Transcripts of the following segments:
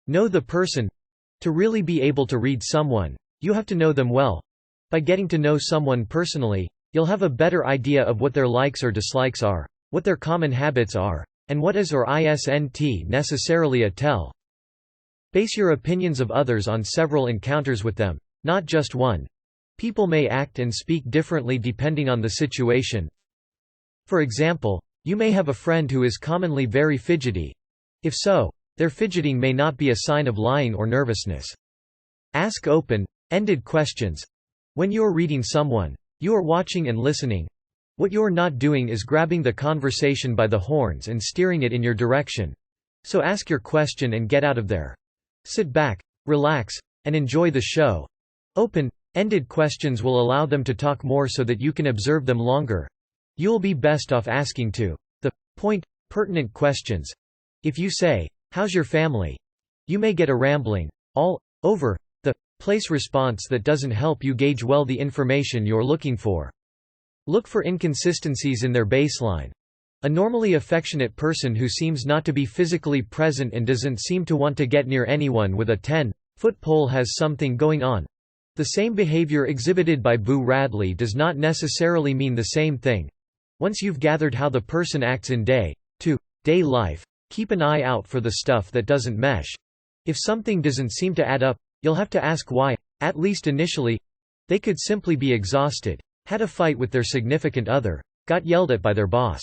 Know the person. To really be able to read someone, you have to know them well. By getting to know someone personally, you'll have a better idea of what their likes or dislikes are, what their common habits are, and what is or isn't necessarily a tell. Base your opinions of others on several encounters with them, not just one. People may act and speak differently depending on the situation. For example, you may have a friend who is commonly very fidgety. If so, their fidgeting may not be a sign of lying or nervousness. Ask open-ended questions. When you're reading someone, you are watching and listening. What you're not doing is grabbing the conversation by the horns and steering it in your direction. So ask your question and get out of there. Sit back, relax, and enjoy the show. Open-ended questions will allow them to talk more so that you can observe them longer. You'll be best off asking to the point, pertinent questions. If you say, "How's your family?" you may get a rambling, all over the place response that doesn't help you gauge well the information you're looking for. Look for inconsistencies in their baseline. A normally affectionate person who seems not to be physically present and doesn't seem to want to get near anyone with a 10-foot pole has something going on. The same behavior exhibited by Boo Radley does not necessarily mean the same thing. Once you've gathered how the person acts in day-to-day life, keep an eye out for the stuff that doesn't mesh. If something doesn't seem to add up, you'll have to ask why, at least initially. They could simply be exhausted, had a fight with their significant other, got yelled at by their boss.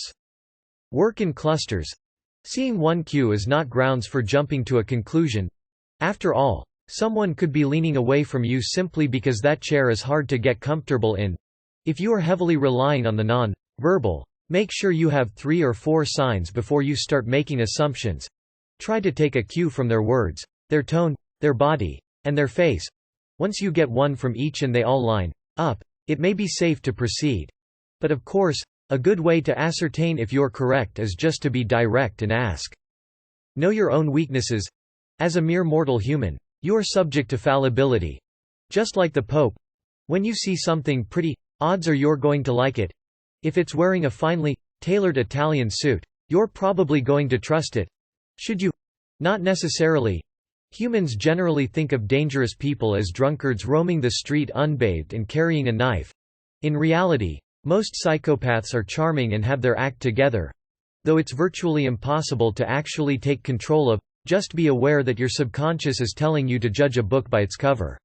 Work in clusters. Seeing one cue is not grounds for jumping to a conclusion. After all, someone could be leaning away from you simply because that chair is hard to get comfortable in. If you are heavily relying on the non-verbal, make sure you have 3 or 4 signs before you start making assumptions. Try to take a cue from their words, their tone, their body, and their face. Once you get one from each and they all line up, it may be safe to proceed. But of course, a good way to ascertain if you're correct is just to be direct and ask. Know your own weaknesses. As a mere mortal human, you are subject to fallibility. Just like the Pope. When you see something pretty, odds are you're going to like it. If it's wearing a finely tailored Italian suit, you're probably going to trust it. Should you? Not necessarily. Humans generally think of dangerous people as drunkards roaming the street unbathed and carrying a knife. In reality, most psychopaths are charming and have their act together. Though it's virtually impossible to actually take control of, just be aware that your subconscious is telling you to judge a book by its cover.